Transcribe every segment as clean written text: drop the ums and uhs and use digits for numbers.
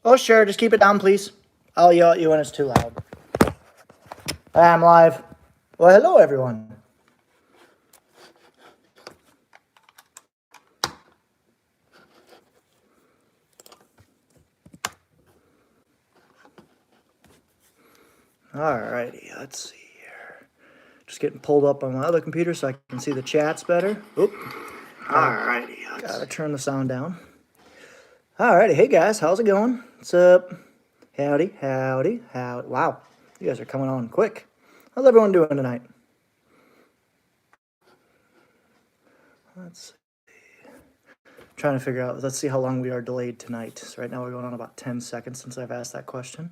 Oh, sure. Just keep it down, please. I'll yell at you when it's too loud. I'm live. Well, hello, everyone. Alrighty, let's see here. Just getting pulled up on my other computer so I can see the chats better. Oop. Alrighty, gotta turn the sound down. Alrighty, hey guys, how's it going? What's up? Howdy, howdy, howdy. Wow, you guys are coming on quick. How's everyone doing tonight? Let's see. Trying to figure out, let's see how long we are delayed tonight. So right now we're going on about 10 seconds since I've asked that question.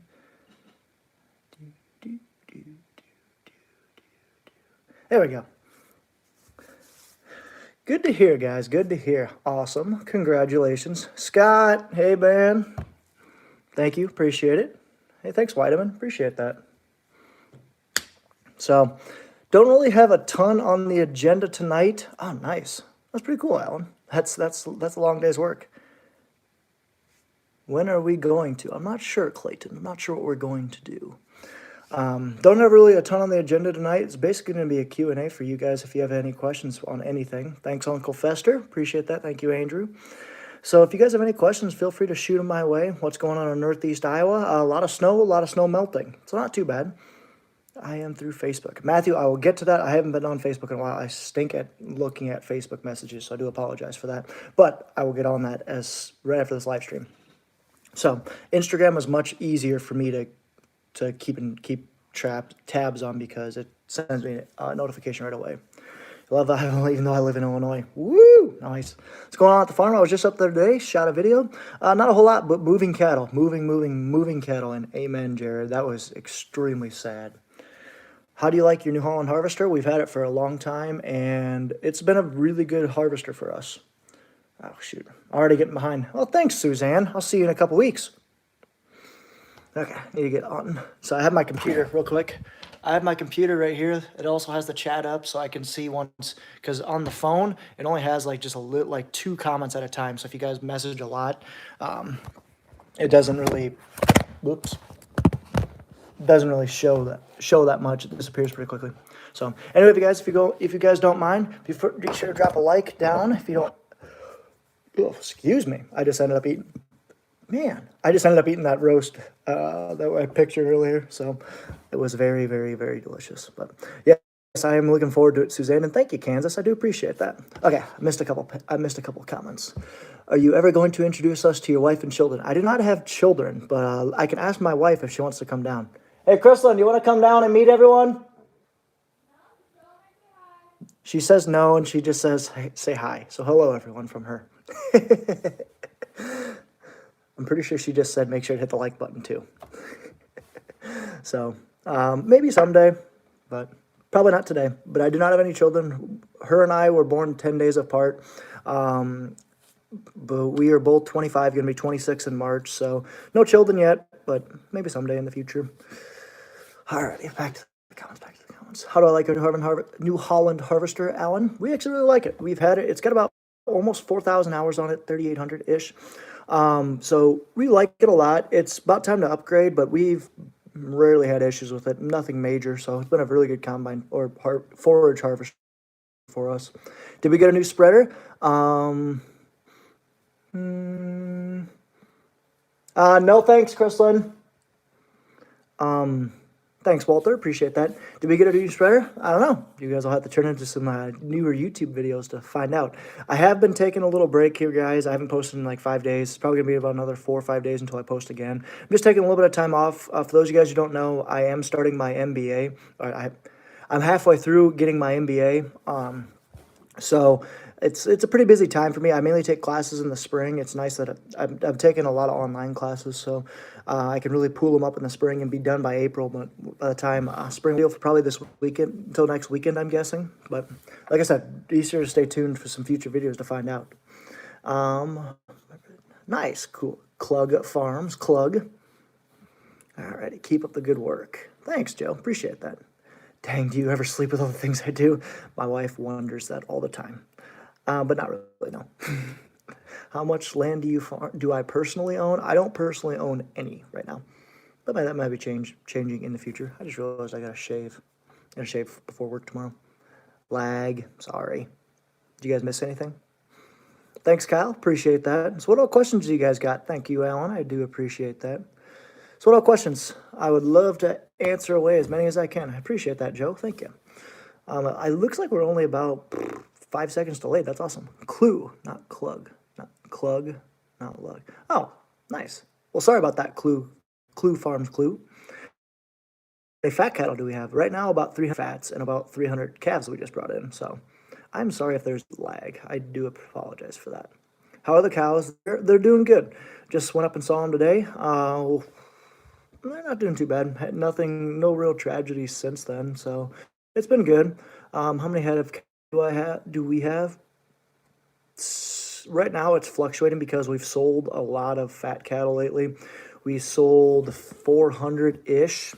There we go. Good to hear, guys. Good to hear. Awesome. Congratulations. Scott, hey, man. Thank you. Appreciate it. Hey, thanks, Weideman. Appreciate that. So, don't really have a ton on the agenda tonight. Oh, nice. That's pretty cool, Alan. That's a long day's work. When are we going to? I'm not sure, Clayton. I'm not sure what we're going to do. Don't have really a ton on the agenda tonight. It's basically going to be a Q&A for you guys if you have any questions on anything. Thanks, Uncle Fester. Appreciate that. Thank you, Andrew. So if you guys have any questions, feel free to shoot them my way. What's going on in Northeast Iowa? A lot of snow melting. It's not too bad. I am through Facebook. Matthew, I will get to that. I haven't been on Facebook in a while. I stink at looking at Facebook messages, so I do apologize for that. But I will get on that right after this live stream. So Instagram is much easier for me to keep tabs on because it sends me a notification right away. Love Iowa, even though I live in Illinois. Woo! Nice. What's going on at the farm? I was just up there today, shot a video. Not a whole lot, but moving cattle. Moving cattle. And amen, Jared. That was extremely sad. How do you like your New Holland harvester? We've had it for a long time, and it's been a really good harvester for us. Oh, shoot. Already getting behind. Well, thanks, Suzanne. I'll see you in a couple weeks. Okay, need to get on. So I have my computer real quick. I have my computer right here. It also has the chat up so I can see once, because on the phone, it only has like just like 2 comments at a time. So if you guys message a lot, it doesn't really, doesn't really show that much. It disappears pretty quickly. So anyway, if you guys don't mind, be sure to drop a like down. If you don't, excuse me, I just ended up eating that roast that I pictured earlier. So it was very, very, very delicious. But yes, I am looking forward to it, Suzanne. And thank you, Kansas. I do appreciate that. Okay, I missed a couple comments. Are you ever going to introduce us to your wife and children? I do not have children, but I can ask my wife if she wants to come down. Hey, Crystal, do you want to come down and meet everyone? She says no, and she just says, hey, say hi. So hello, everyone, from her. I'm pretty sure she just said make sure to hit the like button too. So maybe someday, but probably not today. But I do not have any children. Her and I were born 10 days apart. But we are both 25, going to be 26 in March. So no children yet, but maybe someday in the future. All right, back to the comments. How do I like our New Holland harvester, Alan? We actually really like it. We've had it. It's got about almost 4,000 hours on it, 3,800-ish. So we like it a lot. It's about time to upgrade, but we've rarely had issues with it. Nothing major. So it's been a really good combine or forage harvester for us. Did we get a new spreader? No, thanks, Chrislyn. Thanks, Walter. Appreciate that. Did we get a new spreader? I don't know. You guys will have to turn into some newer YouTube videos to find out. I have been taking a little break here, guys. I haven't posted in like 5 days. It's probably going to be about another 4 or 5 days until I post again. I'm just taking a little bit of time off. For those of you guys who don't know, I am starting my MBA. I'm halfway through getting my MBA. So it's a pretty busy time for me. I mainly take classes in the spring. It's nice that I'm taking a lot of online classes, so I can really pool them up in the spring and be done by April. But by the time spring deal for probably this weekend until next weekend, I'm guessing. But like I said, be sure to stay tuned for some future videos to find out. Nice, cool. Klug Farms, Klug. Alrighty, keep up the good work. Thanks, Joe. Appreciate that. Dang, do you ever sleep with all the things I do? My wife wonders that all the time. But not really, no. How much land do I personally own? I don't personally own any right now. But that might be changing in the future. I just realized I gotta shave. I gotta shave before work tomorrow. Lag, sorry. Did you guys miss anything? Thanks, Kyle. Appreciate that. So what all questions do you guys got? Thank you, Alan. I do appreciate that. So what all questions? I would love to answer away as many as I can. I appreciate that, Joe. Thank you. It looks like we're only about 5 seconds delayed. That's awesome. Clue, not clug. Not clug, not lug. Oh, nice. Well, sorry about that, Clue. Clue Farms Clue. How many fat cattle do we have? Right now, about 300 fats and about 300 calves we just brought in. So I'm sorry if there's lag. I do apologize for that. How are the cows? They're doing good. Just went up and saw them today. They're not doing too bad. Had nothing, no real tragedy since then. So it's been good. How many head of do we have? Right now it's fluctuating because we've sold a lot of fat cattle lately. We sold 400-ish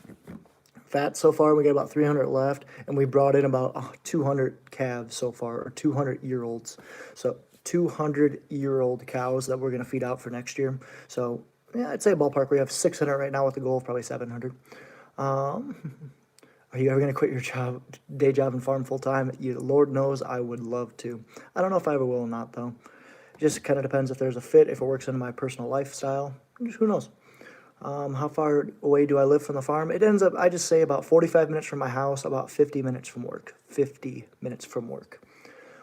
fat so far. We got about 300 left, and we brought in about 200 calves so far, or 200-year-olds. So 200-year-old cows that we're going to feed out for next year. So yeah, I'd say ballpark. We have 600 right now with the goal of probably 700. Are you ever going to quit your day job and farm full time? Lord knows I would love to. I don't know if I ever will or not, though. It just kind of depends if there's a fit, if it works into my personal lifestyle. Just who knows? How far away do I live from the farm? It ends up, I just say about 45 minutes from my house, about 50 minutes from work. 50 minutes from work.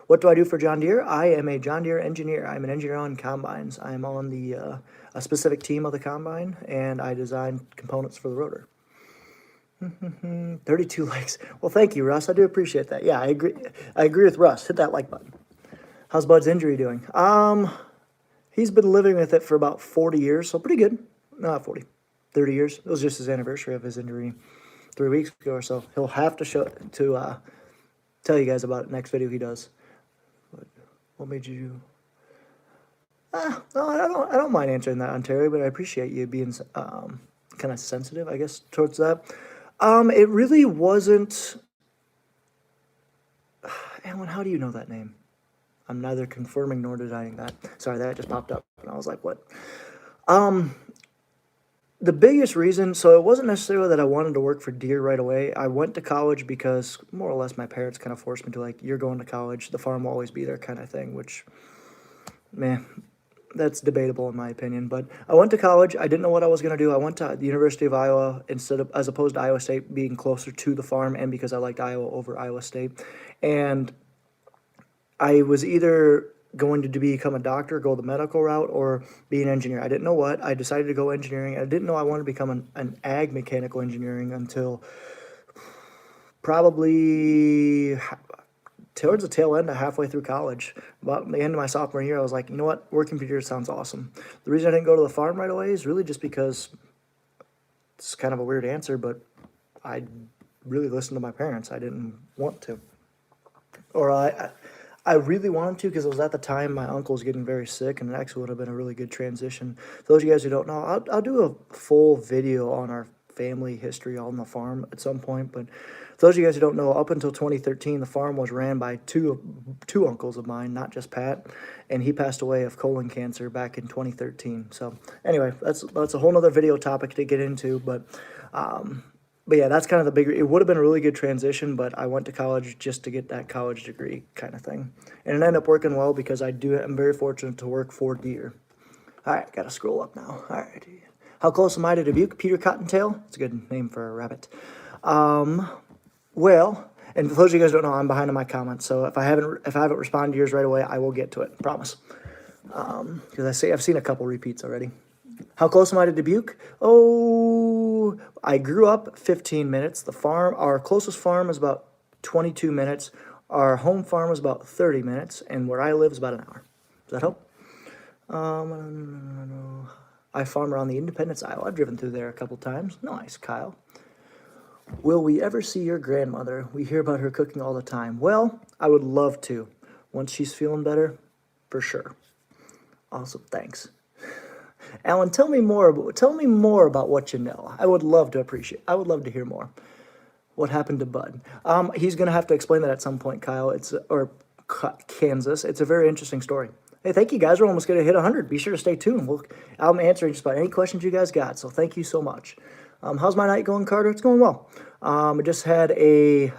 What do I do for John Deere? I am a John Deere engineer. I'm an engineer on combines. I'm on a specific team of the combine, and I design components for the rotor. 32 likes. Well, thank you, Russ. I do appreciate that. Yeah, I agree. I agree with Russ. Hit that like button. How's Bud's injury doing? He's been living with it for about 40 years, so pretty good. Not 40, 30 years. It was just his anniversary of his injury 3 weeks ago or so. He'll have to tell you guys about it next video he does. What made you? No, I don't mind answering that, Ontario, but I appreciate you being kind of sensitive, I guess, towards that. It really wasn't. Alan, how do you know that name? I'm neither confirming nor denying that. Sorry, that just popped up, and I was like, what? The biggest reason, so it wasn't necessarily that I wanted to work for Deere right away. I went to college because more or less my parents kind of forced me to, like, you're going to college, the farm will always be there kind of thing, which, man, that's debatable in my opinion. But I went to college. I didn't know what I was going to do. I went to the University of Iowa as opposed to Iowa State, being closer to the farm, and because I liked Iowa over Iowa State. And I was either going to become a doctor, go the medical route, or be an engineer. I didn't know what. I decided to go engineering. I didn't know I wanted to become an ag mechanical engineering until probably towards the tail end of halfway through college. About the end of my sophomore year, I was like, you know what? Working for Deere sounds awesome. The reason I didn't go to the farm right away is really just because it's kind of a weird answer, but I really listened to my parents. I didn't want to. Or I really wanted to because it was at the time my uncle was getting very sick, and it actually would have been a really good transition. For those of you guys who don't know, I'll do a full video on our family history on the farm at some point. But for those of you guys who don't know, up until 2013, the farm was ran by two uncles of mine, not just Pat, and he passed away of colon cancer back in 2013. So anyway, that's a whole nother video topic to get into, but yeah, that's kind of the bigger. It would have been a really good transition, but I went to college just to get that college degree kind of thing. And it ended up working well because I'm very fortunate to work for Deere. All right, got to scroll up now. All right. How close am I to Dubuque? Peter Cottontail? It's a good name for a rabbit. Well, and for those of you guys who don't know, I'm behind on my comments. So if I haven't responded to yours right away, I will get to it. Promise. Because I've seen a couple repeats already. How close am I to Dubuque? Oh, I grew up 15 minutes. Our closest farm is about 22 minutes. Our home farm is about 30 minutes, and where I live is about an hour. Does that help? I farm around the Independence, Iowa. I've driven through there a couple times. Nice, Kyle. Will we ever see your grandmother? We hear about her cooking all the time. Well, I would love to. Once she's feeling better, for sure. Awesome, thanks. Alan, tell me more about what you know. I would love to hear more. What happened to Bud? He's going to have to explain that at some point, Kyle. Kansas. It's a very interesting story. Hey, thank you guys. We're almost going to hit 100. Be sure to stay tuned. I'm answering just about any questions you guys got. So thank you so much. How's my night going, Carter? It's going well. I just had a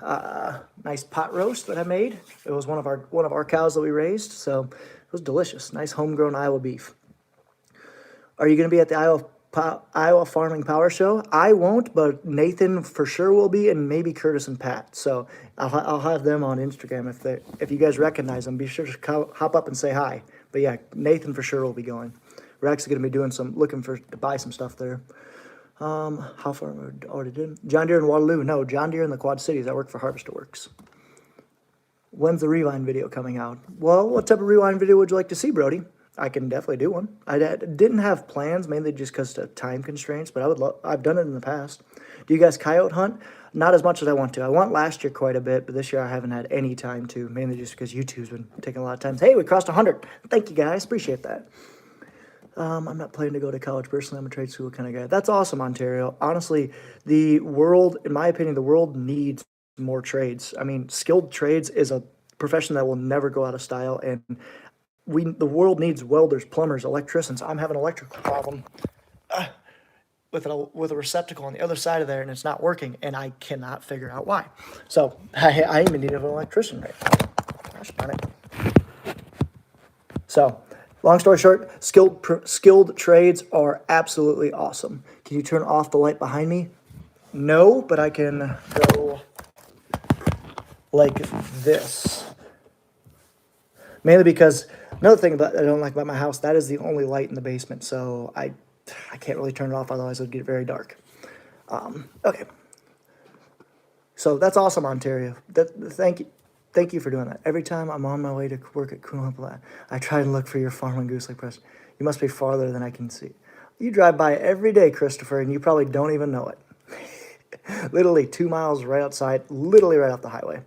nice pot roast that I made. It was one of our cows that we raised, so it was delicious. Nice homegrown Iowa beef. Are you going to be at the Iowa Farming Power Show? I won't, but Nathan for sure will be, and maybe Curtis and Pat. So I'll have them on Instagram if you guys recognize them. Be sure to hop up and say hi. But yeah, Nathan for sure will be going. We're actually going to be doing looking to buy some stuff there. How far already did? John Deere in Waterloo. No, John Deere in the Quad Cities. I work for Harvester Works. When's the rewind video coming out? Well, what type of rewind video would you like to see, Brody? I can definitely do one. I didn't have plans, mainly just because of time constraints, but I've done it in the past. Do you guys coyote hunt? Not as much as I want to. I went last year quite a bit, but this year I haven't had any time to, mainly just because YouTube's been taking a lot of time. Hey, we crossed 100. Thank you, guys. Appreciate that. I'm not planning to go to college personally. I'm a trade school kind of guy. That's awesome, Ontario. Honestly, the world, in my opinion, the world needs more trades. I mean, skilled trades is a profession that will never go out of style, and the world needs welders, plumbers, electricians. I'm having an electrical problem with a receptacle on the other side of there, and it's not working, and I cannot figure out why. So I even need an electrician right now. Gosh darn it. So, long story short, skilled trades are absolutely awesome. Can you turn off the light behind me? No, but I can go like this. Mainly because another thing I don't like about my house, that is the only light in the basement, so I can't really turn it off, otherwise it would get very dark. Okay. So that's awesome, Ontario. Thank you for doing that. Every time I'm on my way to work at Coonamp, I try and look for your farm and goose lake press. You must be farther than I can see. You drive by every day, Christopher, and you probably don't even know it. Literally 2 miles right outside, literally right off the highway.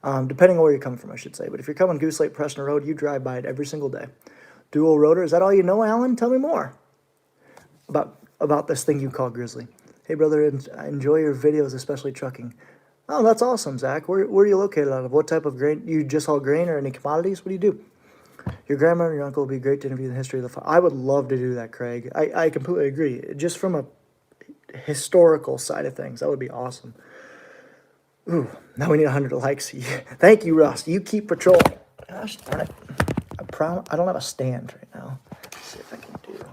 Depending on where you're coming from, I should say. But if you're coming Goose Lake, Preston Road, you drive by it every single day. Dual rotor, is that all you know, Alan? Tell me more about this thing you call Grizzly. Hey, brother, enjoy your videos, especially trucking. Oh, that's awesome, Zach. Where are you located out of? What type of grain? You just haul grain or any commodities? What do you do? Your grandma and your uncle would be great to interview the history of the farm. I would love to do that, Craig. I completely agree. Just from a historical side of things, that would be awesome. Ooh, now we need 100 likes. Thank you, Russ. You keep patrolling. Gosh darn it. I don't have a stand right now. Let's see if I can do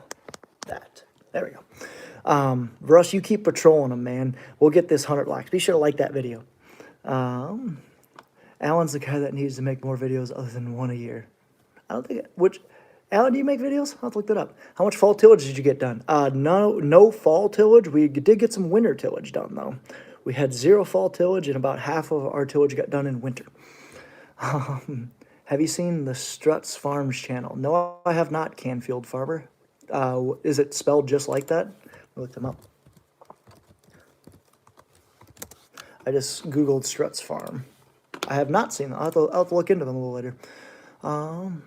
that. There we go. Russ, you keep patrolling them, man. We'll get this 100 likes. Be sure to like that video. Alan's the guy that needs to make more videos other than one a year. I don't think Alan, do you make videos? I'll have to look that up. How much fall tillage did you get done? No fall tillage. We did get some winter tillage done, though. We had 0 fall tillage, and about half of our tillage got done in winter. Have you seen the Struts Farms channel? No, I have not, Canfield Farmer. Is it spelled just like that? I'll look them up. I just Googled Struts Farm. I have not seen them. I'll have to look into them a little later. Can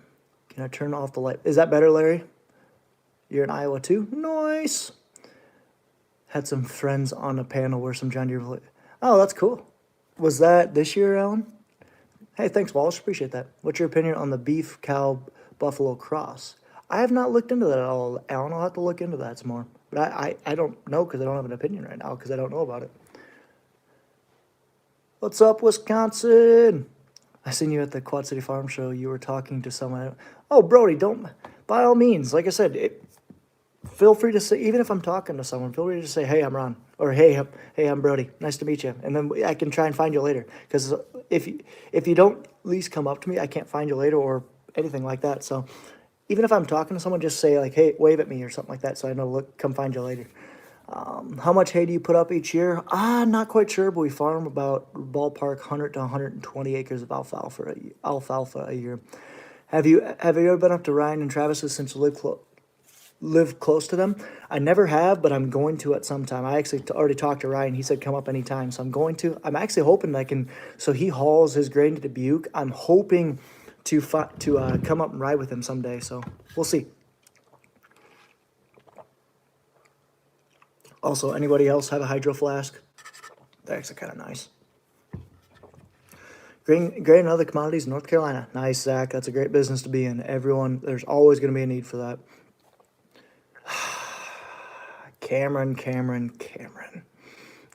I turn off the light? Is that better, Larry? You're in Iowa too? Nice. Had some friends on a panel where some John Deere. Oh, that's cool. Was that this year, Alan? Hey, thanks, Walsh. Appreciate that. What's your opinion on the beef cow buffalo cross? I have not looked into that at all, Alan. I'll have to look into that some more. But I don't know because I don't have an opinion right now because I don't know about it. What's up, Wisconsin? I seen you at the Quad City Farm Show. You were talking to someone. Oh, Brody, don't. By all means, like I said, feel free to say, even if I'm talking to someone, feel free to say, hey, I'm Ron, or hey, I'm Brody. Nice to meet you. And then I can try and find you later. Because if you don't at least come up to me, I can't find you later or anything like that. So even if I'm talking to someone, just say like, hey, wave at me or something like that, so I know, come find you later. How much hay do you put up each year? Not quite sure, but we farm about ballpark 100 to 120 acres of alfalfa a year. Have you ever been up to Ryan and Travis's since you live close to them? I never have, but I'm going to at some time. I actually already talked to Ryan. He said come up anytime, so I'm going to. I'm actually hoping I can. So he hauls his grain to Dubuque. I'm hoping to come up and ride with him someday. So we'll see. Also, anybody else have a hydro flask? They're actually kind of nice. Grain and other commodities in North Carolina. Nice, Zach. That's a great business to be in. There's always going to be a need for that. Cameron.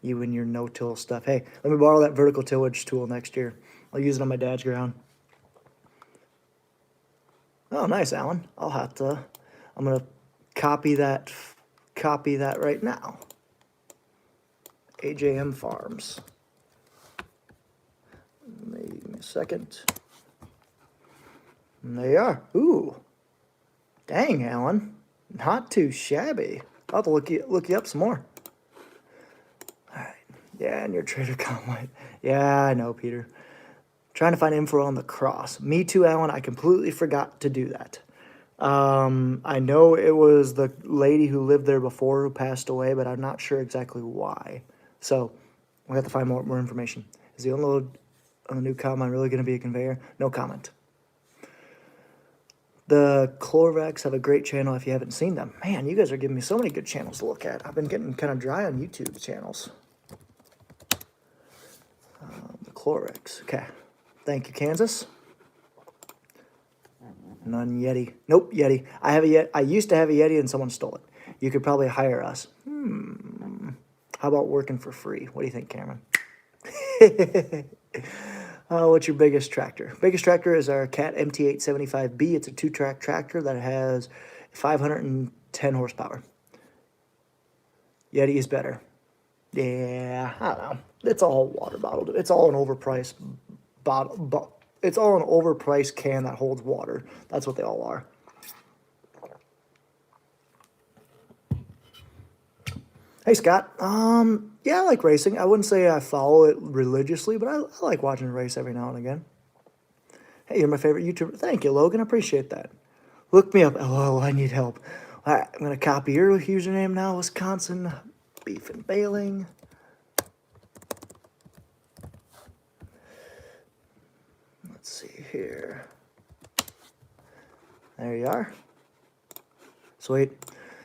You and your no-till stuff. Hey, let me borrow that vertical tillage tool next year. I'll use it on my dad's ground. Oh, nice, Alan. I'm going to copy that right now. AJM Farms. Give me a second. And there you are. Ooh. Dang, Alan. Not too shabby. I'll have to look you up some more. All right. Yeah, and your trader combine. Yeah, I know, Peter. Trying to find info on the cross. Me too, Alan. I completely forgot to do that. I know it was the lady who lived there before who passed away, but I'm not sure exactly why. So we'll have to find more information. Is the unload on the new combine really going to be a conveyor? No comment. The Chlorvax have a great channel if you haven't seen them. Man, you guys are giving me so many good channels to look at. I've been getting kind of dry on YouTube channels. The Chlorvax. Okay. Thank you, Kansas. None Yeti. Nope, Yeti. I used to have a Yeti and someone stole it. You could probably hire us. How about working for free? What do you think, Cameron? What's your biggest tractor? Biggest tractor is our Cat MT875B. It's a 2-track tractor that has 510 horsepower. Yeti is better. Yeah, I don't know. It's all water bottled. It's all an overpriced bottle. It's all an overpriced can that holds water. That's what they all are. Hey, Scott. Yeah, I like racing. I wouldn't say I follow it religiously, but I like watching a race every now and again. Hey, you're my favorite YouTuber. Thank you, Logan. I appreciate that. Look me up. Oh, I need help. All right, I'm going to copy your username now. Wisconsin Beef and Baling. Let's see here. There you are. Sweet.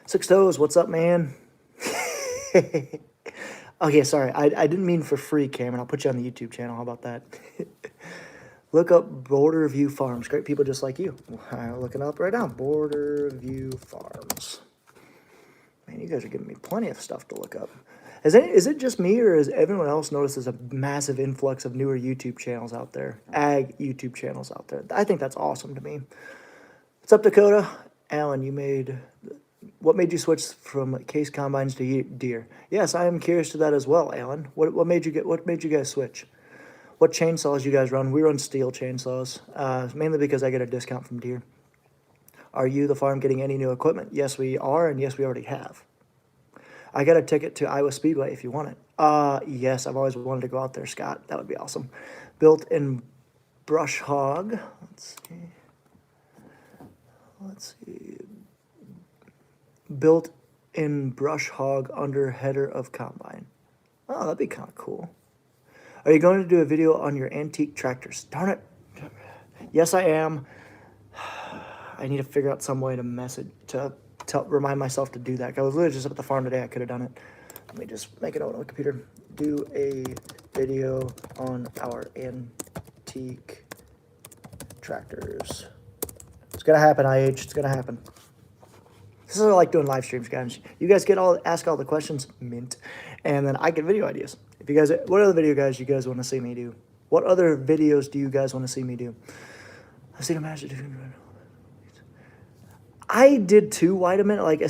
Six Toes, what's up, man? Okay, sorry. I didn't mean for free, Cameron. I'll put you on the YouTube channel. How about that? Look up Border View Farms. Great people just like you. I'm looking up right now. Border View Farms. Man, you guys are giving me plenty of stuff to look up. Is it just me, or has everyone else noticed there's a massive influx of newer YouTube channels out there? Ag YouTube channels out there. I think that's awesome to me. What's up, Dakota? Alan, what made you switch from case combines to Deere? Yes, I am curious to that as well, Alan. What made you guys switch? What chainsaws you guys run? We run steel chainsaws, mainly because I get a discount from Deere. Are you, the farm, getting any new equipment? Yes, we are, and yes, we already have. I got a ticket to Iowa Speedway if you want it. Yes, I've always wanted to go out there, Scott. That would be awesome. Built in Brush Hog. Let's see. Built in Brush Hog under header of combine. Oh, that'd be kind of cool. Are you going to do a video on your antique tractors? Darn it. Yes, I am. I need to figure out some way to remind myself to do that. I was literally just up at the farm today. I could have done it. Let me just make it out on the computer. Do a video on our antique tractors. It's going to happen, IH. It's going to happen. This is what I like doing live streams, guys. You guys ask all the questions, mint, and then I get video ideas. If you guys, what other video guys you guys want to see me do? What other videos do you guys want to see me do? I've seen a massive. I did too, Vitamin. Like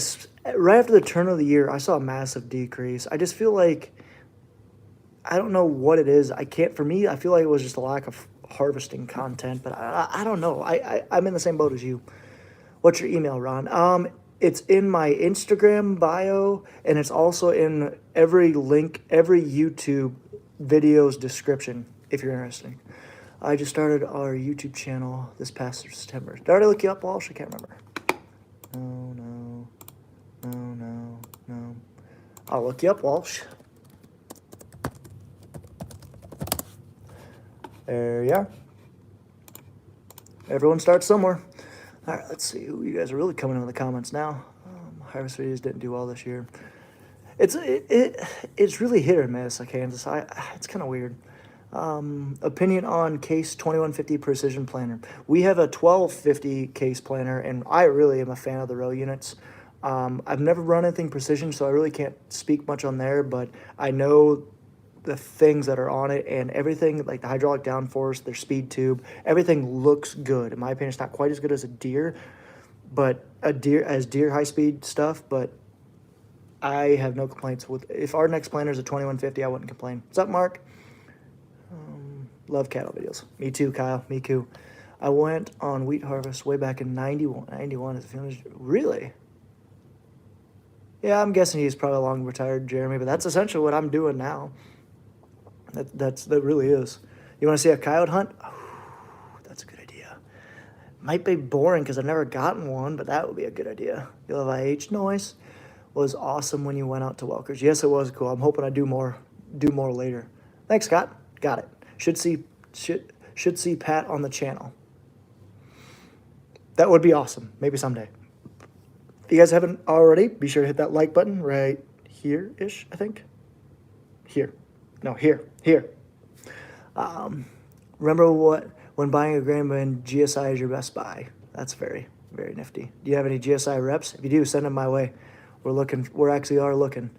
right after the turn of the year, I saw a massive decrease. I just feel like I don't know what it is. For me, I feel like it was just a lack of harvesting content. But I don't know. I'm in the same boat as you. What's your email, Ron? It's in my Instagram bio, and it's also in every YouTube video's description, if you're interested. I just started our YouTube channel this past September. Did I already look you up, Walsh? I can't remember. No. I'll look you up, Walsh. There you are. Everyone starts somewhere. All right, let's see. Ooh, you guys are really coming in the comments now. Harvest videos didn't do well this year. It's really hit or miss, Kansas. It's kind of weird. Opinion on Case 2150 Precision Planter. We have a 1250 Case planter, and I really am a fan of the row units. I've never run anything precision, so I really can't speak much on there, but I know the things that are on it, and everything, like the hydraulic downforce, their speed tube, everything looks good. In my opinion, it's not quite as good as a Deere, but Deere high-speed stuff, but I have no complaints with. If our next planter is a 2150, I wouldn't complain. What's up, Mark? Love cattle videos. Me too, Kyle. Me too. I went on wheat harvest way back in 91. 91 is finished. Really? Yeah, I'm guessing he's probably long retired, Jeremy, but that's essentially what I'm doing now. That really is. You want to see a coyote hunt? Oh, that's a good idea. Might be boring because I've never gotten one, but that would be a good idea. You love IH noise? Was awesome when you went out to Welkers. Yes, it was cool. I'm hoping I do more later. Thanks, Scott. Got it. Should see Pat on the channel. That would be awesome. Maybe someday. If you guys haven't already, be sure to hit that like button right here-ish, I think. Here. No, here. Remember when buying a grain bin, GSI is your best buy. That's very, very nifty. Do you have any GSI reps? If you do, send them my way. We're actually looking.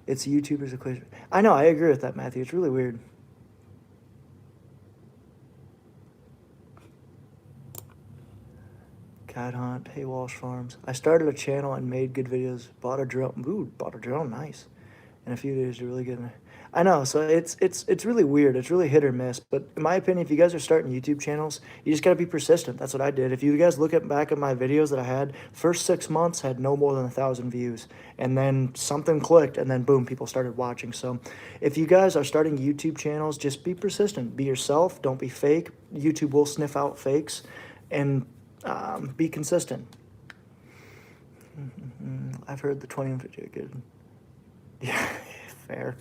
It's YouTuber's equation. I know, I agree with that, Matthew. It's really weird. Cat hunt, hay Walsh Farms. I started a channel and made good videos. Bought a drone, nice. In a few days to really get in there. I know, so it's really weird. It's really hit or miss. But in my opinion, if you guys are starting YouTube channels, you just gotta be persistent. That's what I did. If you guys look back at my videos that I had, first 6 months had no more than 1,000 views. And then something clicked, and then boom, people started watching. So if you guys are starting YouTube channels, just be persistent. Be yourself. Don't be fake. YouTube will sniff out fakes. And be consistent. I've heard the 20 and 50 are good. Yeah, fair.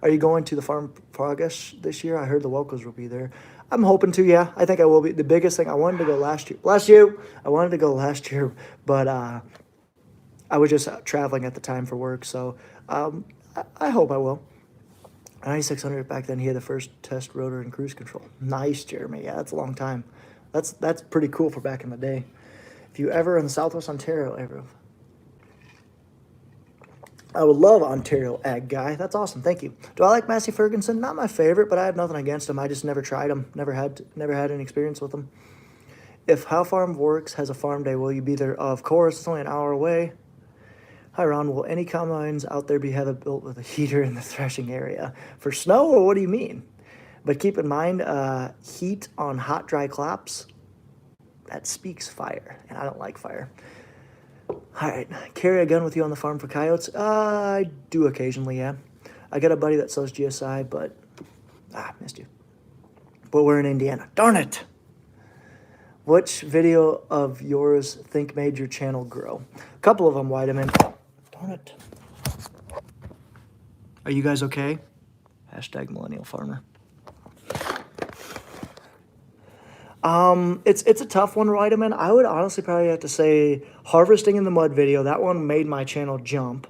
Are you going to the Farm Progress this year? I heard the Welkers will be there. I'm hoping to, yeah. I think I will be. The biggest thing, I wanted to go last year. Bless you! I wanted to go last year, but I was just traveling at the time for work, so I hope I will. 9600 back then, he had the first test rotor and cruise control. Nice, Jeremy. Yeah, that's a long time. That's pretty cool for back in the day. If you ever in Southwest Ontario, I would love Ontario Ag Guy. That's awesome. Thank you. Do I like Massey Ferguson? Not my favorite, but I have nothing against him. I just never tried him. Never had any experience with him. If How Farm Works has a farm day, will you be there? Of course. It's only an hour away. Hi, Ron. Will any combines out there have it built with a heater in the threshing area? For snow, or what do you mean? But keep in mind, heat on hot, dry claps, that speaks fire, and I don't like fire. All right, carry a gun with you on the farm for coyotes? I do occasionally, yeah. I got a buddy that sells GSI, but, missed you. But we're in Indiana. Darn it! Which video of yours think made your channel grow? A couple of them, Whiteman. Darn it. Are you guys okay? Hashtag millennial farmer. It's a tough one, Whiteman. I would honestly probably have to say harvesting in the mud video. That one made my channel jump.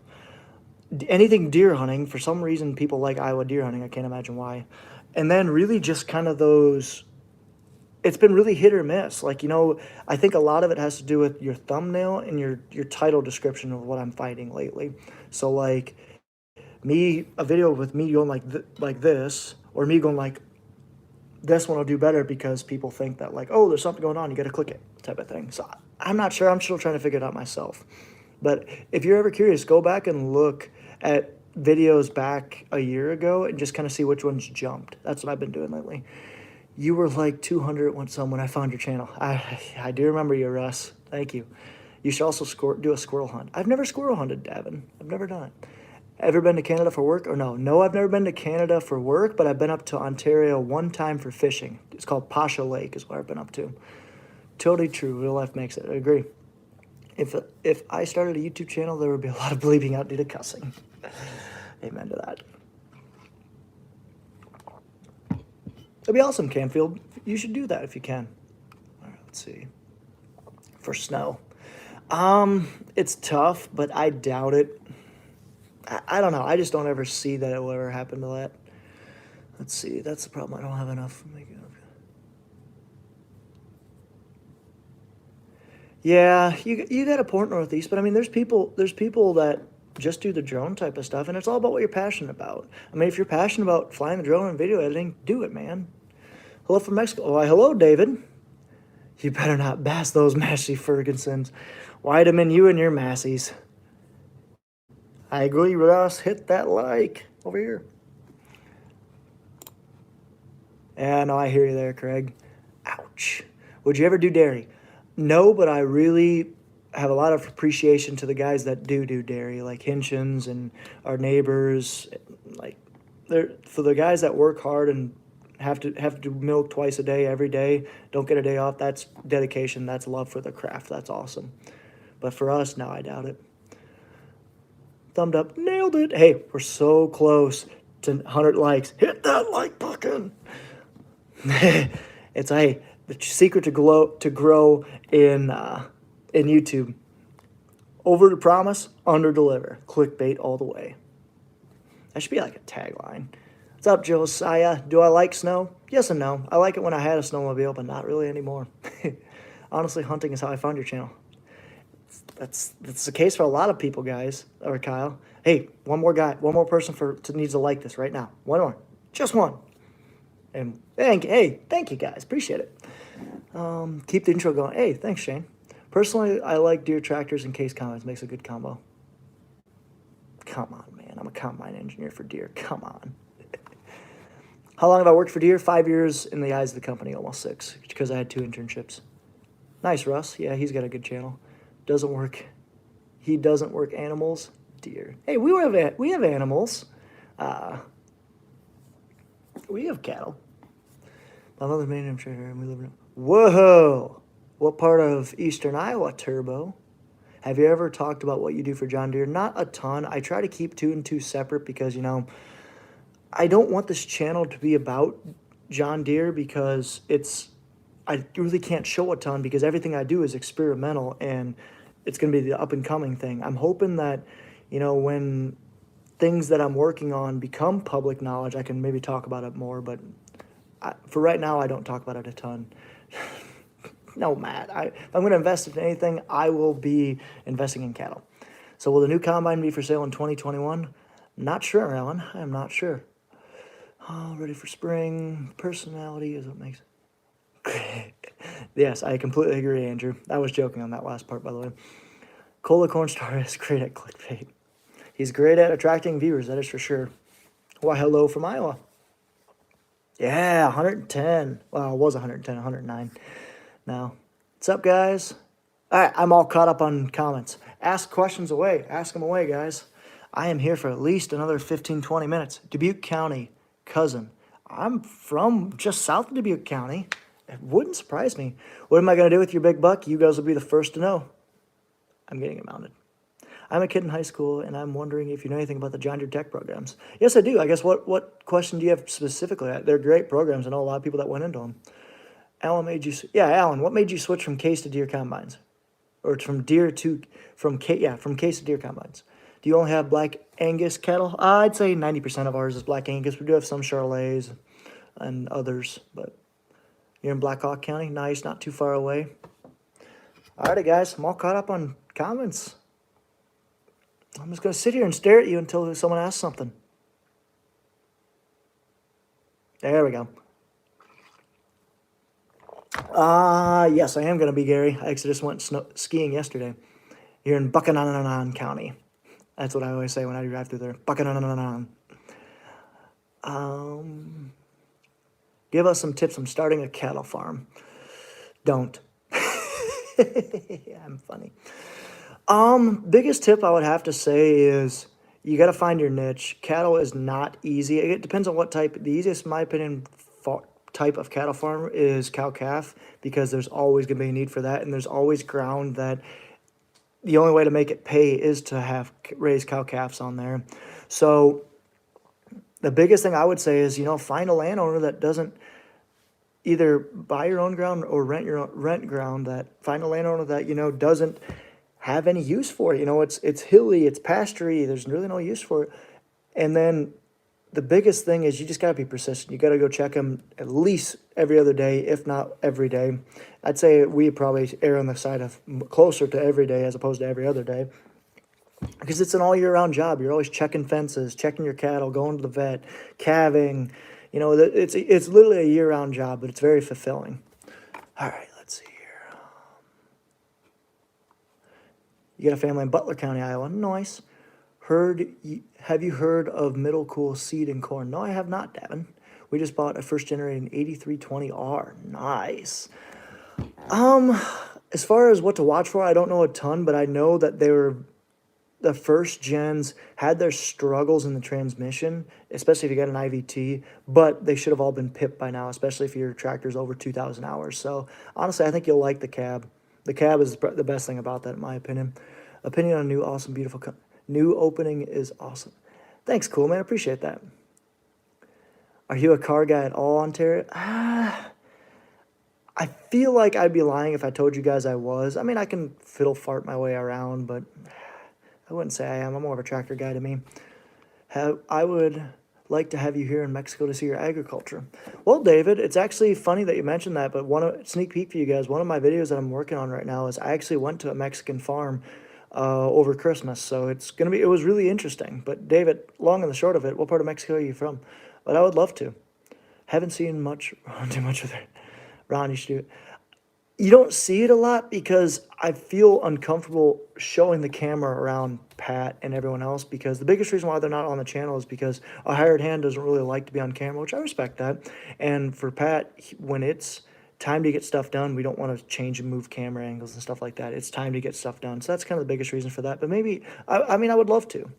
Anything deer hunting, for some reason people like Iowa deer hunting. I can't imagine why. And then really just kind of those, it's been really hit or miss. Like, you know, I think a lot of it has to do with your thumbnail and your title description of what I'm fighting lately. So like a video with me going like this, or me going like, this one will do better because people think that like, oh, there's something going on, you got to click it type of thing. So I'm not sure. I'm still trying to figure it out myself. But if you're ever curious, go back and look at videos back a year ago and just kind of see which ones jumped. That's what I've been doing lately. You were like 200 when I found your channel. I do remember you, Russ. Thank you. You should also do a squirrel hunt. I've never squirrel hunted, Davin. I've never done it. Ever been to Canada for work? Or no? No, I've never been to Canada for work, but I've been up to Ontario one time for fishing. It's called Pasha Lake is what I've been up to. Totally true. Real life makes it. I agree. If I started a YouTube channel, there would be a lot of bleeping out due to cussing. Amen to that. It'd be awesome, Canfield. You should do that if you can. All right, let's see. For snow. It's tough, but I doubt it. I don't know. I just don't ever see that it will ever happen to that. Let's see. That's the problem. I don't have enough. Yeah, you got a point Northeast, but I mean, there's people that just do the drone type of stuff, and it's all about what you're passionate about. I mean, if you're passionate about flying the drone and video editing, do it, man. Hello from Mexico. Why, hello, David. You better not bass those Massey Fergusons. Vitamin you and your Massies. I agree, Ross. Hit that like over here. Yeah, no, I hear you there, Craig. Ouch. Would you ever do dairy? No, but I really have a lot of appreciation to the guys that do dairy, like Hinchins and our neighbors. Like, they're for the guys that work hard and have to do milk twice a day, every day, don't get a day off. That's dedication. That's love for the craft. That's awesome. But for us, no, I doubt it. Thumbed up. Nailed it. Hey, we're so close to 100 likes. Hit that like button. It's the secret to grow in YouTube. Over to promise, under deliver. Clickbait all the way. That should be like a tagline. What's up, Josiah? Do I like snow? Yes and no. I like it when I had a snowmobile, but not really anymore. Honestly, hunting is how I found your channel. That's the case for a lot of people, guys. Or Kyle. Hey, one more person needs to like this right now. One more. Just one. And thank you guys. Appreciate it. Keep the intro going. Hey, thanks, Shane. Personally, I like Deere tractors and case combines. Makes a good combo. Come on, man. I'm a combine engineer for Deere. Come on. How long have I worked for Deere? 5 years in the eyes of the company, almost 6, because I had 2 internships. Nice, Russ. Yeah, he's got a good channel. He doesn't work animals. Deere. Hey, we have animals. We have cattle. My mother's maiden name trader, and we live in. Whoa! What part of Eastern Iowa, Turbo? Have you ever talked about what you do for John Deere? Not a ton. I try to keep 2 and 2 separate because, I don't want this channel to be about John Deere because I really can't show a ton because everything I do is experimental and it's going to be the up and coming thing. I'm hoping that, when things that I'm working on become public knowledge, I can maybe talk about it more, but for right now, I don't talk about it a ton. No, Matt, if I'm going to invest in anything, I will be investing in cattle. So will the new combine be for sale in 2021? Not sure, Alan. I'm not sure. Oh, ready for spring. Personality is what makes it. Yes, I completely agree, Andrew. I was joking on that last part, by the way. Cola Cornstar is great at clickbait. He's great at attracting viewers, that is for sure. Why, hello from Iowa. Yeah, 110. Well, it was 110, 109 now. What's up, guys? All right, I'm all caught up on comments. Ask questions away. Ask them away, guys. I am here for at least another 15, 20 minutes. Dubuque County, cousin. I'm from just south of Dubuque County. It wouldn't surprise me. What am I going to do with your big buck? You guys will be the first to know. I'm getting it mounted. I'm a kid in high school, and I'm wondering if you know anything about the John Deere Tech programs. Yes, I do. I guess what question do you have specifically? They're great programs. I know a lot of people that went into them. Alan, what made you switch from case to Deere combines? Or from case to Deere combines. Do you only have Black Angus cattle? I'd say 90% of ours is Black Angus. We do have some Charolais and others, but you're in Black Hawk County. Nice, not too far away. All right, guys, I'm all caught up on comments. I'm just going to sit here and stare at you until someone asks something. There we go. Yes, I am going to be, Gary. I actually just went skiing yesterday. You're in Buchanan County. That's what I always say when I drive through there. Buchanan. Give us some tips on starting a cattle farm. Don't. I'm funny. Biggest tip I would have to say is you got to find your niche. Cattle is not easy. It depends on what type. The easiest, in my opinion, type of cattle farm is cow-calf because there's always going to be a need for that, and there's always ground that the only way to make it pay is to have raised cow-calves on there. So the biggest thing I would say is, find a landowner that doesn't either buy your own ground or rent ground. Find a landowner that, doesn't have any use for it. You know, it's hilly, it's pastury. There's really no use for it. And then the biggest thing is you just got to be persistent. You got to go check them at least every other day, if not every day. I'd say we probably err on the side of closer to every day as opposed to every other day, because it's an all year round job. You're always checking fences, checking your cattle, going to the vet, calving. You know, it's literally a year round job, but it's very fulfilling. All right, let's see here. You got a family in Butler County, Iowa. Nice. Have you heard of Middle Cool Seed and Corn? No, I have not, Davin. We just bought a first generation 8320R. Nice. As far as what to watch for, I don't know a ton, but I know that the first gens had their struggles in the transmission, especially if you got an IVT, but they should have all been pipped by now, especially if your tractor's over 2,000 hours. So honestly, I think you'll like the cab. The cab is the best thing about that, in my opinion. Opinion on new, awesome, beautiful. New opening is awesome. Thanks, cool, man. Appreciate that. Are you a car guy at all, Ontario? I feel like I'd be lying if I told you guys I was. I mean, I can fiddle fart my way around, but I wouldn't say I am. I'm more of a tractor guy to me. I would like to have you here in Mexico to see your agriculture. Well, David, it's actually funny that you mentioned that, but sneak peek for you guys, one of my videos that I'm working on right now is I actually went to a Mexican farm over Christmas, so it was really interesting. But David, long and the short of it, what part of Mexico are you from? But I would love to. Haven't seen too much of it. Ron, you should do it. You don't see it a lot because I feel uncomfortable showing the camera around Pat and everyone else, because the biggest reason why they're not on the channel is because a hired hand doesn't really like to be on camera, which I respect that. And for Pat, when it's time to get stuff done, we don't want to change and move camera angles and stuff like that. It's time to get stuff done. So that's kind of the biggest reason for that. But maybe, I mean, I would love to.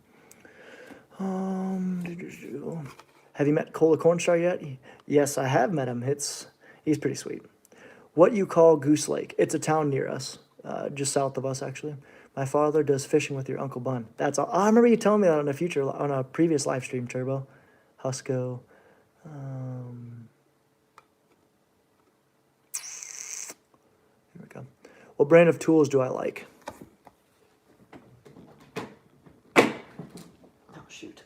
Have you met Cola Cornstar yet? Yes, I have met him. He's pretty sweet. What you call Goose Lake? It's a town near us, just south of us, actually. My father does fishing with your Uncle Bun. That's all. Oh, I remember you telling me that on a previous live stream, Turbo. Husco. Here we go. What brand of tools do I like? Oh, shoot.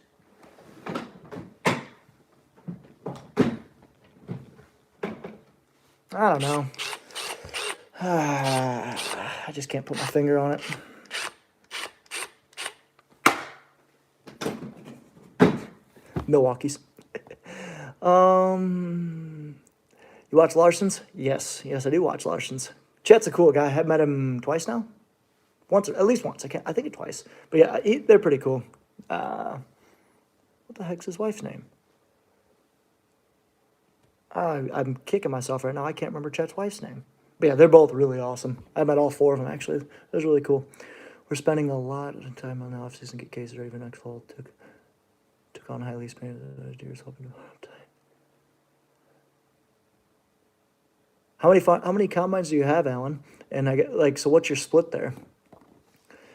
I don't know. I just can't put my finger on it. Milwaukee's. You watch Larson's? Yes, I do watch Larson's. Chet's a cool guy. I've met him twice now. At least once. I think it twice. But yeah, they're pretty cool. What the heck's his wife's name? I'm kicking myself right now. I can't remember Chet's wife's name. But yeah, they're both really awesome. I met all four of them, actually. It was really cool. We're spending a lot of time on the off-season, get cases ready for next fall. Took on highly expanded Deere's hoping to How many combines do you have, Alan? And so what's your split there?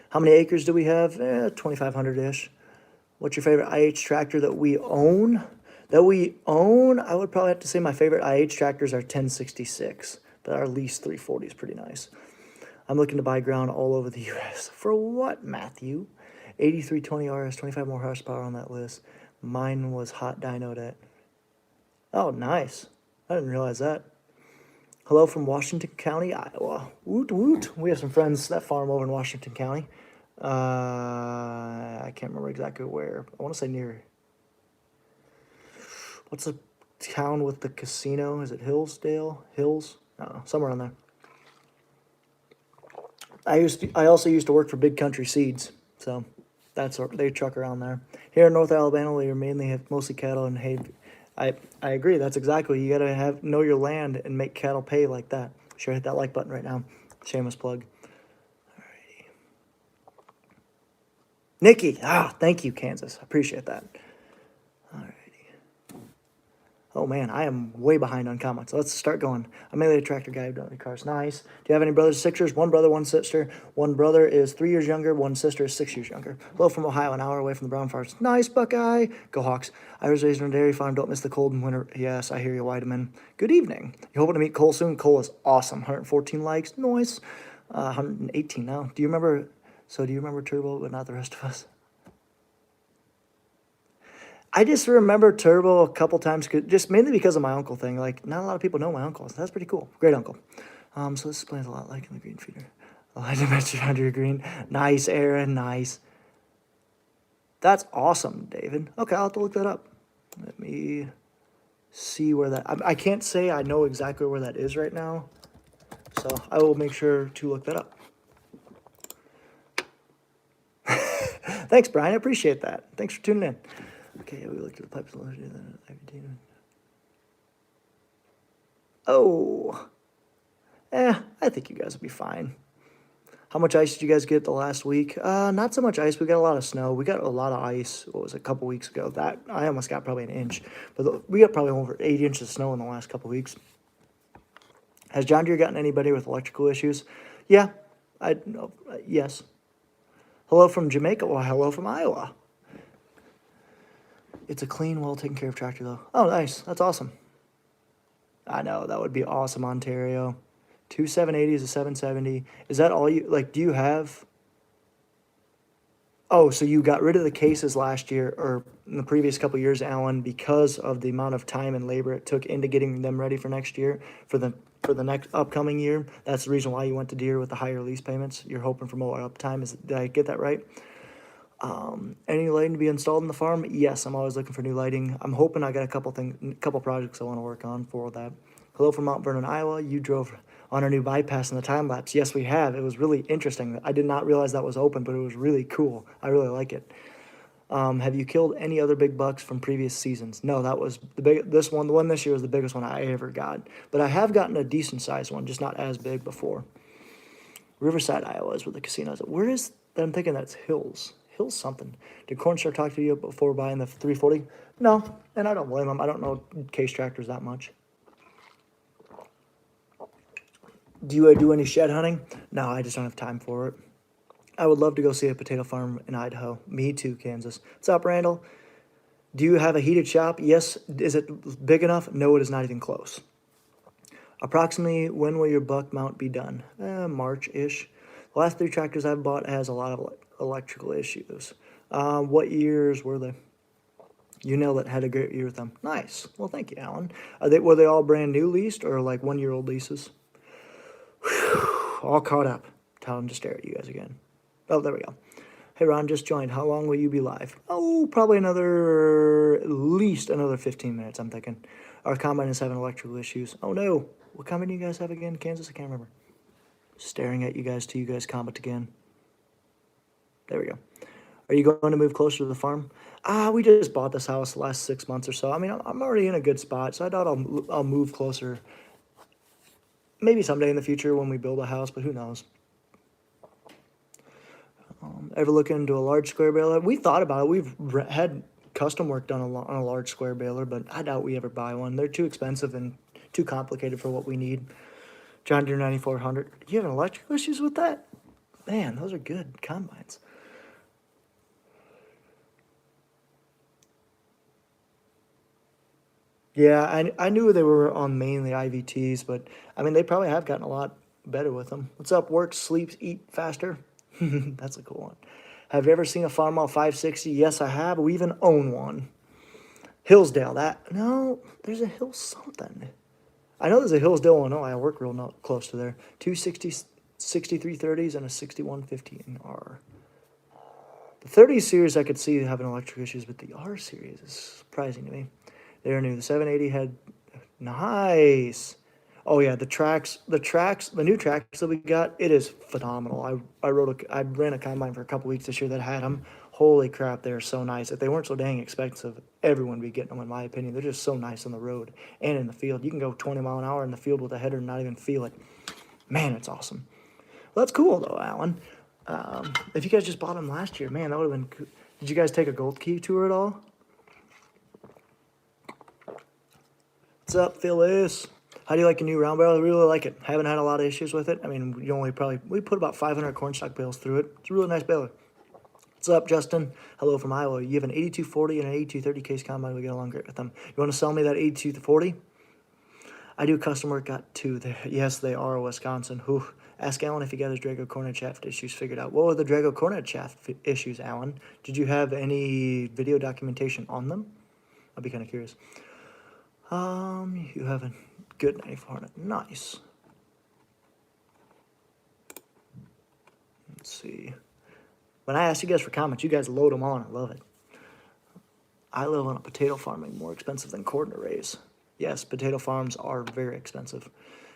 How many acres do we have? 2,500-ish. What's your favorite IH tractor that we own? I would probably have to say my favorite IH tractors are 1066, but our lease 340 is pretty nice. I'm looking to buy ground all over the U.S. For what, Matthew? 8320R has 25 more horsepower on that list. Mine was hot dynoed at. Oh, nice. I didn't realize that. Hello from Washington County, Iowa. Woot woot. We have some friends that farm over in Washington County. I can't remember exactly where. I want to say near. What's the town with the casino? Is it Hillsdale? Hills? I don't know, somewhere on there. I also used to work for Big Country Seeds, so they truck around there. Here in North Alabama, we mainly have mostly cattle and hay. I agree. That's exactly. You gotta know your land and make cattle pay like that. Sure, hit that like button right now. Shameless plug. Alrighty. Nikki, thank you, Kansas. I appreciate that. Alrighty. Oh man, I am way behind on comments. Let's start going. I'm mainly a tractor guy who does cars. Nice. Do you have any brothers or sisters? One brother, one sister. One brother is 3 years younger. One sister is 6 years younger. Hello from Ohio, an hour away from the Brown Farms. Nice, Buckeye. Go Hawks. I was raised on a dairy farm. Don't miss the cold and winter. Yes, I hear you, Weideman. Good evening. You hoping to meet Cole soon? Cole is awesome. 114 likes. Nice. 118 now. Do you remember So do you remember Turbo, but not the rest of us? I just remember Turbo a couple times, just mainly because of my uncle thing. Like, not a lot of people know my uncle. So that's pretty cool. Great uncle. So this explains a lot like in the green feeder. I dimension under your green. Nice, Aaron. Nice. That's awesome, David. Okay, I'll have to look that up. Let me see where that... I can't say I know exactly where that is right now. So I will make sure to look that up. Thanks, Brian. I appreciate that. Thanks for tuning in. Okay, we looked at the pipes. Oh. I think you guys will be fine. How much ice did you guys get the last week? Not so much ice. We got a lot of snow. We got a lot of ice. What was it, a couple weeks ago? That I almost got probably an inch. But we got probably over 8 inches of snow in the last couple weeks. Has John Deere gotten anybody with electrical issues? Yeah. Yes. Hello from Jamaica. Well, hello from Iowa. It's a clean, well-taken care of tractor, though. Oh, nice. That's awesome. I know. That would be awesome, Ontario. 2 780s, a 770. Is that all you... Like, do you have... Oh, so you got rid of the cases last year, or in the previous couple of years, Alan, because of the amount of time and labor it took into getting them ready for next year, for the next upcoming year. That's the reason why you went to Deere with the higher lease payments. You're hoping for more uptime. Did I get that right? Any lighting to be installed in the farm? Yes, I'm always looking for new lighting. I'm hoping I got a couple projects I want to work on for that. Hello from Mount Vernon, Iowa. You drove on our new bypass in the time lapse. Yes, we have. It was really interesting. I did not realize that was open, but it was really cool. I really like it. Have you killed any other big bucks from previous seasons? No, that was the one this year was the biggest one I ever got. But I have gotten a decent sized one, just not as big before. Riverside, Iowa is where the casino is. Where is, I'm thinking that's Hills. Hills something. Did Cornstar talk to you before buying the 340? No, and I don't blame him. I don't know case tractors that much. Do you do any shed hunting? No, I just don't have time for it. I would love to go see a potato farm in Idaho. Me too, Kansas. What's up, Randall? Do you have a heated shop? Yes. Is it big enough? No, it is not even close. Approximately when will your buck mount be done? March-ish. The last 3 tractors I've bought has a lot of electrical issues. What years were they? You nailed it. Had a great year with them. Nice. Well, thank you, Alan. Were they all brand new leased or like 1-year-old leases? Whew, all caught up. Tell them to stare at you guys again. Oh, there we go. Hey, Ron, just joined. How long will you be live? Oh, probably at least another 15 minutes, I'm thinking. Our combine is having electrical issues. Oh, no. What combine do you guys have again, Kansas? I can't remember. Staring at you guys till you guys comment again. There we go. Are you going to move closer to the farm? We just bought this house the last 6 months or so. I mean, I'm already in a good spot, so I doubt I'll move closer. Maybe someday in the future when we build a house, but who knows? Ever look into a large square baler? We thought about it. We've had custom work done on a large square baler, but I doubt we ever buy one. They're too expensive and too complicated for what we need. John Deere 9400. Do you have electrical issues with that? Man, those are good combines. Yeah, I knew they were on mainly IVTs, but I mean, they probably have gotten a lot better with them. What's up, work, sleeps, eat faster? That's a cool one. Have you ever seen a Farmall 560? Yes, I have. We even own one. Hillsdale, no, there's a Hill something. I know there's a Hillsdale, Illinois. I work real close to there. 6330s and a 6115R. The 30 series I could see having electric issues, but the R series is surprising to me. They're new. The 780 had nice. Oh yeah, the new tracks that we got, it is phenomenal. I ran a combine for a couple weeks this year that had them. Holy crap, they're so nice. If they weren't so dang expensive, everyone would be getting them in my opinion. They're just so nice on the road and in the field. You can go 20 mile an hour in the field with a header and not even feel it. Man, it's awesome. Well, that's cool though, Alan. If you guys just bought them last year, man, that would have been cool. Did you guys take a Gold Key tour at all? What's up, Phyllis? How do you like your new round barrel? I really like it. Haven't had a lot of issues with it. I mean, we put about 500 cornstalk bales through it. It's a really nice baler. What's up, Justin? Hello from Iowa. You have an 8240 and an 8230 case combine. We get along great with them. You want to sell me that 8240? I do custom work. Got 2. Yes, they are Wisconsin. Whew. Ask Alan if he got his Drago cornet shaft issues figured out. What were the Drago cornet shaft issues, Alan? Did you have any video documentation on them? I'd be kind of curious. You have a good 94 on it. Nice. Let's see. When I ask you guys for comments, you guys load them on. I love it. I live on a potato farming, more expensive than corn to raise. Yes, potato farms are very expensive.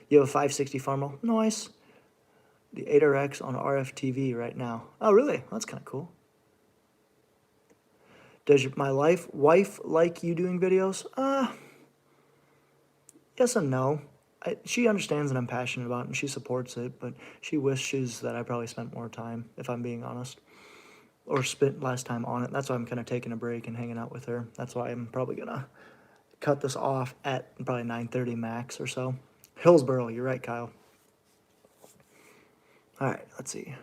You have a 560 farm? Nice. The 8RX on RFTV right now. Oh, really? That's kind of cool. Does my wife like you doing videos? Yes and no. She understands that I'm passionate about it, and she supports it, but she wishes that I probably spent more time, if I'm being honest, or spent less time on it. That's why I'm kind of taking a break and hanging out with her. That's why I'm probably going to cut this off at probably 9:30 max or so. Hillsboro, you're right, Kyle. All right, let's see.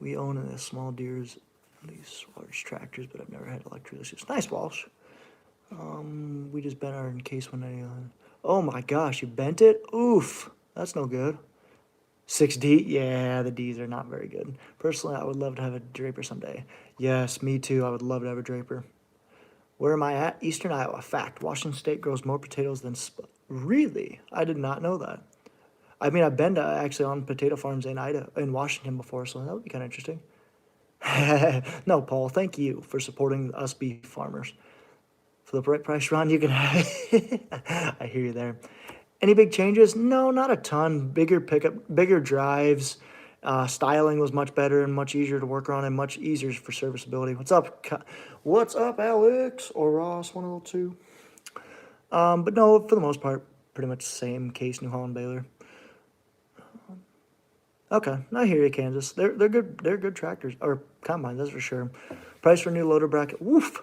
We own a small Deere's, these large tractors, but I've never had electricity. Nice, Walsh. We just bent our encase when I... oh my gosh, you bent it? Oof, that's no good. 6D? Yeah, the Ds are not very good. Personally, I would love to have a draper someday. Yes, me too. I would love to have a draper. Where am I at? Eastern Iowa. Fact, Washington State grows more potatoes than... really? I did not know that. I mean, I've been to actually on potato farms in Washington before, so that would be kind of interesting. No, Paul, thank you for supporting us beef farmers. For the right price, Ron, you can have it. I hear you there. Any big changes? No, not a ton. Bigger pickup, bigger drives. Styling was much better and much easier to work on and much easier for serviceability. What's up? What's up, Alex or Ross 102? But no, for the most part, pretty much the same case, New Holland baler. Okay, I hear you, Kansas. They're good. They're good tractors or combines, that's for sure. Price for new loader bracket. Woof.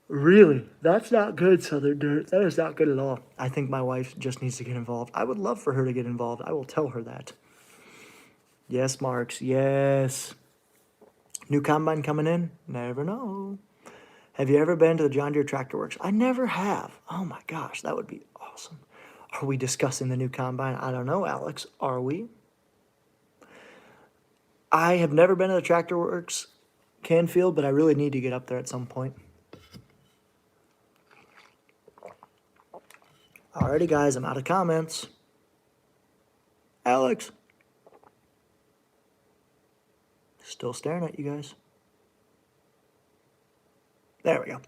Really? That's not good, Southern Dirt. That is not good at all. I think my wife just needs to get involved. I would love for her to get involved. I will tell her that. Yes, Marks. Yes. New combine coming in? Never know. Have you ever been to the John Deere Tractor Works? I never have. Oh my gosh, that would be awesome. Are we discussing the new combine? I don't know, Alex. Are we? I have never been to the Tractor Works Canfield, but I really need to get up there at some point. Alrighty, guys, I'm out of comments. Alex. Still staring at you guys. There we go.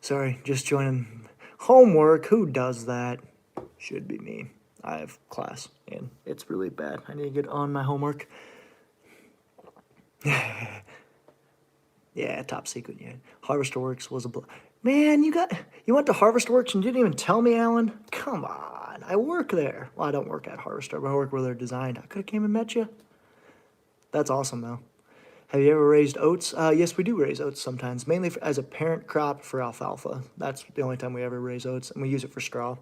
Sorry, just joining homework. Who does that? Should be me. I have class, and it's really bad. I need to get on my homework. Yeah, top secret. Yeah, Harvester Works was a... man, you went to Harvester Works and didn't even tell me, Alan? Come on, I work there. Well, I don't work at Harvester, but I work where they're designed. I could have came and met you. That's awesome, though. Have you ever raised oats? Yes, we do raise oats sometimes, mainly as a parent crop for alfalfa. That's the only time we ever raise oats, and we use it for straw.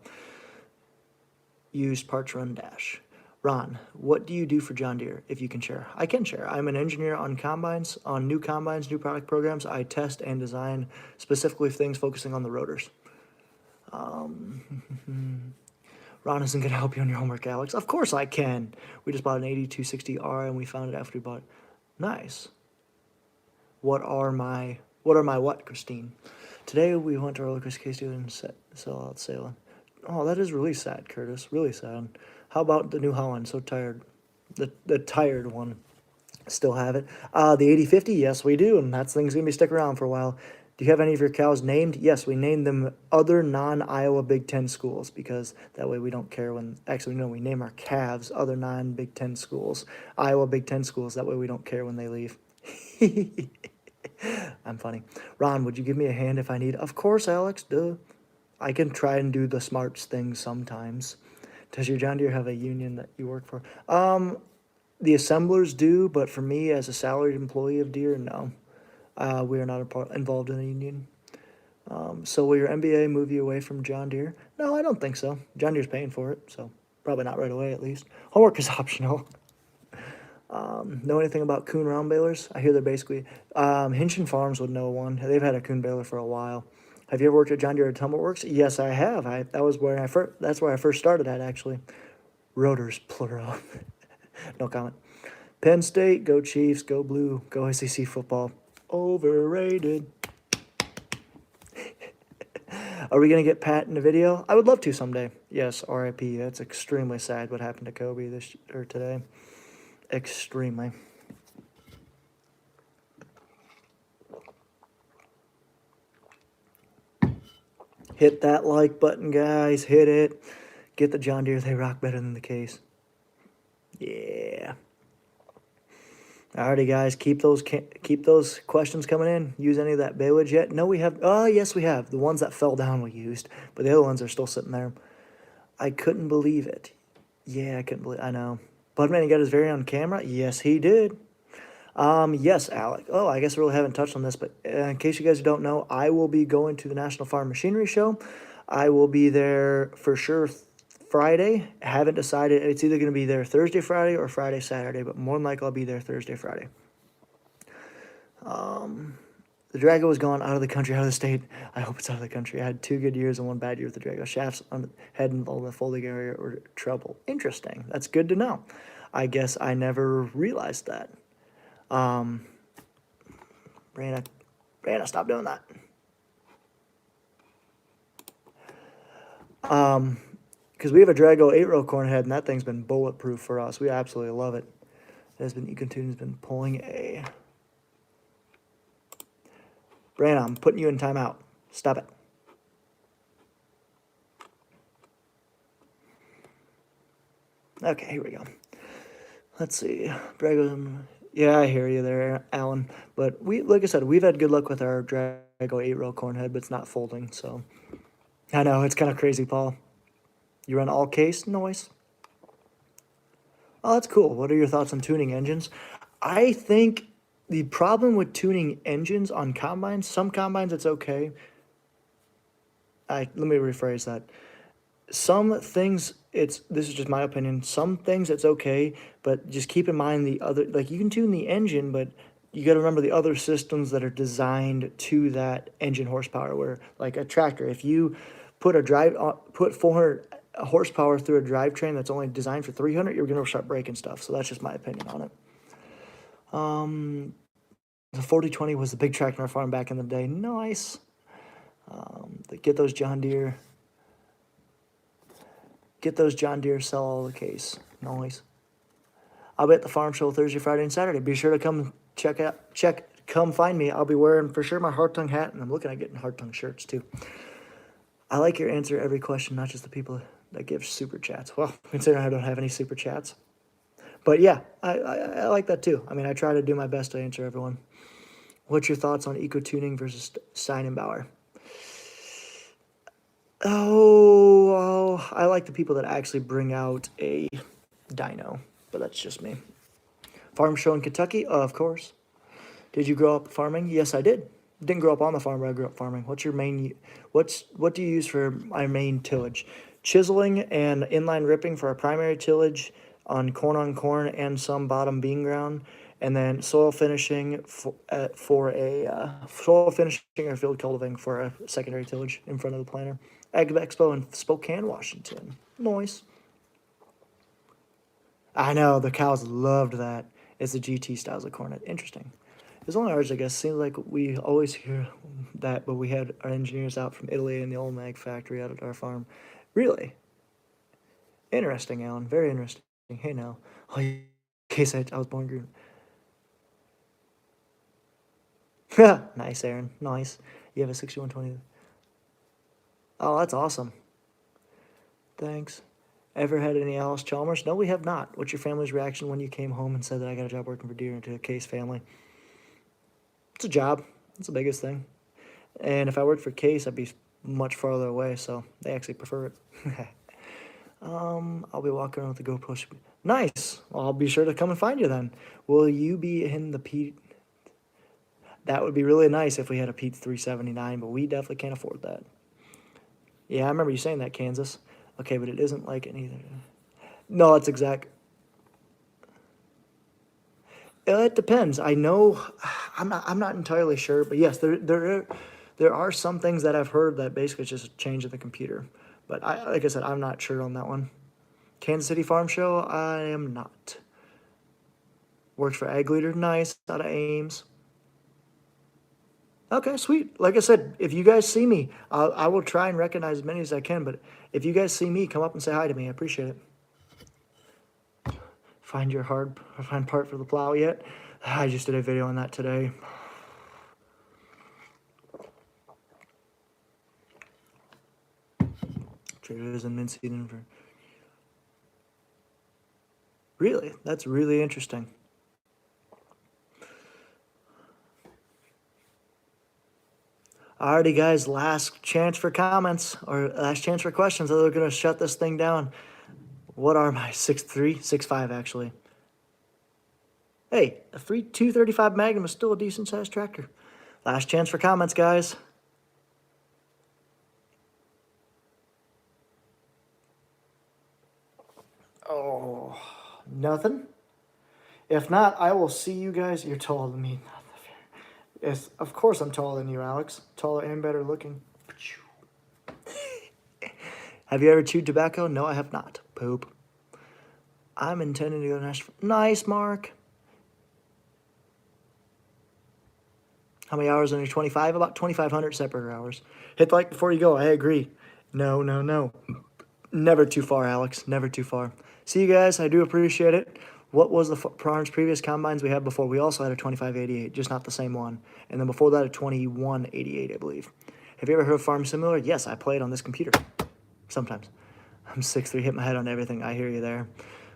Used parts run dash. Ron, what do you do for John Deere, if you can share? I can share. I'm an engineer on combines, on new combines, new product programs. I test and design specifically things focusing on the rotors. Ron isn't going to help you on your homework, Alex. Of course I can. We just bought an 8260R, and we found it after we bought it. Nice. What are my what, Christine? Today we went to roller coaster case and sell out sailing. Oh, that is really sad, Curtis. Really sad. How about the New Holland? So tired. The tired one. Still have it. The 8050, yes, we do, and that thing's gonna be sticking around for a while. Do you have any of your cows named? Yes, we named them other non-Iowa Big Ten schools because that way we don't care when... actually, no, we name our calves other non-Big Ten schools. Iowa Big Ten schools. That way we don't care when they leave. I'm funny. Ron, would you give me a hand if I need... Of course, Alex, duh. I can try and do the smarts thing sometimes. Does your John Deere have a union that you work for? The assemblers do, but for me as a salaried employee of Deere, no. We are not involved in a union. So will your MBA move you away from John Deere? No, I don't think so. John Deere's paying for it, so probably not right away at least. Homework is optional. Know anything about Kuhn round balers? I hear they're basically... Hinchin Farms would know one. They've had a Kuhn baler for a while. Have you ever worked at John Deere or Tumble Works? Yes, I have. That's where I first started at, actually. Rotors, plural. No comment. Penn State, go Chiefs, go Blue, go SEC football. Overrated. Are we going to get Pat in the video? I would love to someday. Yes, RIP. That's extremely sad what happened to Kobe today. Extremely. Hit that like button, guys. Hit it. Get the John Deere. They rock better than the case. Yeah. Alrighty, guys. Keep those questions coming in. Use any of that bailage yet? No, we have. Oh, yes, we have. The ones that fell down we used, but the other ones are still sitting there. I couldn't believe it. Yeah, I couldn't believe. I know. Budman, he got his very own camera. Yes, he did. Yes, Alec. Oh, I guess we really haven't touched on this, but in case you guys don't know, I will be going to the National Farm Machinery Show. I will be there for sure Friday. I haven't decided. It's either going to be there Thursday, Friday, or Friday, Saturday, but more than likely I'll be there Thursday, Friday. The Drago was gone out of the country, out of the state. I hope it's out of the country. I had 2 good years and 1 bad year with the Drago. Shafts on the head and all the folding area were trouble. Interesting. That's good to know. I guess I never realized that. Brandon, stop doing that. Because we have a Drago 8-row corn head, and that thing's been bulletproof for us. We absolutely love it. It has been, EcoTune's been pulling a... Brandon, I'm putting you in timeout. Stop it. Okay, here we go. Let's see. Drago... Yeah, I hear you there, Alan. But like I said, we've had good luck with our Drago 8-row corn head, but it's not folding, so... I know, it's kind of crazy, Paul. You run all case noise? Oh, that's cool. What are your thoughts on tuning engines? I think the problem with tuning engines on combines, some combines it's okay. Let me rephrase that. Some things, this is just my opinion, some things it's okay, but just keep in mind the other, like you can tune the engine, but you got to remember the other systems that are designed to that engine horsepower, where like a tractor, if you put 400 horsepower through a drivetrain that's only designed for 300, you're going to start breaking stuff. So that's just my opinion on it. The 4020 was the big tractor on our farm back in the day. Nice. Get those John Deere, sell all the case. Nice. I'll be at the farm show Thursday, Friday, and Saturday. Be sure to come come find me. I'll be wearing for sure my Hartung hat, and I'm looking at getting Hartung shirts too. I like your answer to every question, not just the people that give super chats. Well, considering I don't have any super chats. But yeah, I like that too. I mean, I try to do my best to answer everyone. What's your thoughts on eco-tuning versus Steinbauer? Oh, I like the people that actually bring out a dyno, but that's just me. Farm show in Kentucky? Of course. Did you grow up farming? Yes, I did. Didn't grow up on the farm, but I grew up farming. What do you use for my main tillage? Chiseling and inline ripping for our primary tillage on corn and some bottom bean ground, and then soil finishing for soil finishing or field cultivating for a secondary tillage in front of the planter. Ag Expo in Spokane, Washington. Nice. I know, the cows loved that. It's the GT styles of corn. Interesting. It's only ours, I guess. Seems like we always hear that, but we had our engineers out from Italy and the old mag factory out at our farm. Really? Interesting, Alan. Very interesting. Hey, now. Oh, in case I was born green. Nice, Aaron. Nice. You have a 6120. Oh, that's awesome. Thanks. Ever had any Alice Chalmers? No, we have not. What's your family's reaction when you came home and said that I got a job working for Deere into a Case family? It's a job. It's the biggest thing. And if I worked for Case, I'd be much farther away, so they actually prefer it. I'll be walking around with the GoPro. Nice. Well, I'll be sure to come and find you then. Will you be in the Pete? That would be really nice if we had a Pete 379, but we definitely can't afford that. Yeah, I remember you saying that, Kansas. Okay, but it isn't like it either. No, it's exact. It depends. I know, I'm not entirely sure, but yes, there are some things that I've heard that basically it's just a change in the computer. But like I said, I'm not sure on that one. Kansas City Farm Show, I am not. Works for Ag Leader, nice, out of Ames. Okay, sweet. Like I said, if you guys see me, I will try and recognize as many as I can, but if you guys see me, come up and say hi to me. I appreciate it. Find part for the plow yet? I just did a video on that today. Traders and Mincy Denver. Really? That's really interesting. Alrighty, guys, last chance for comments or last chance for questions. They're going to shut this thing down. What are my 6'3", 6'5", actually? Hey, a free 235 Magnum is still a decent-sized tractor. Last chance for comments, guys. Oh, nothing? If not, I will see you guys. You're taller than me. Yes, of course I'm taller than you, Alex. Taller and better looking. Have you ever chewed tobacco? No, I have not. Poop. I'm intending to go to Nashville. Nice, Mark. How many hours on your 25? About 2,500 separate hours. Hit the like before you go. I agree. No, no, no. Never too far, Alex. Never too far. See you guys. I do appreciate it. What was the previous combines we had before? We also had a 2588, just not the same one. And then before that, a 2188, I believe. Have you ever heard of Farm Simulator? Yes, I play it on this computer. Sometimes. I'm 6'3", hit my head on everything. I hear you there.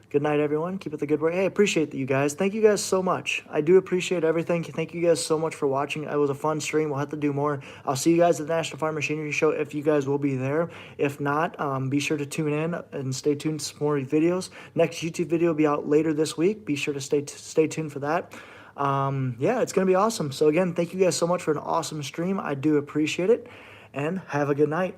Good night, everyone. Keep up the good work. Hey, I appreciate you guys. Thank you guys so much. I do appreciate everything. Thank you guys so much for watching. It was a fun stream. We'll have to do more. I'll see you guys at the National Farm Machinery Show if you guys will be there. If not, be sure to tune in and stay tuned to some more videos. Next YouTube video will be out later this week. Be sure to stay tuned for that. Yeah, it's going to be awesome. So again, thank you guys so much for an awesome stream. I do appreciate it. And have a good night.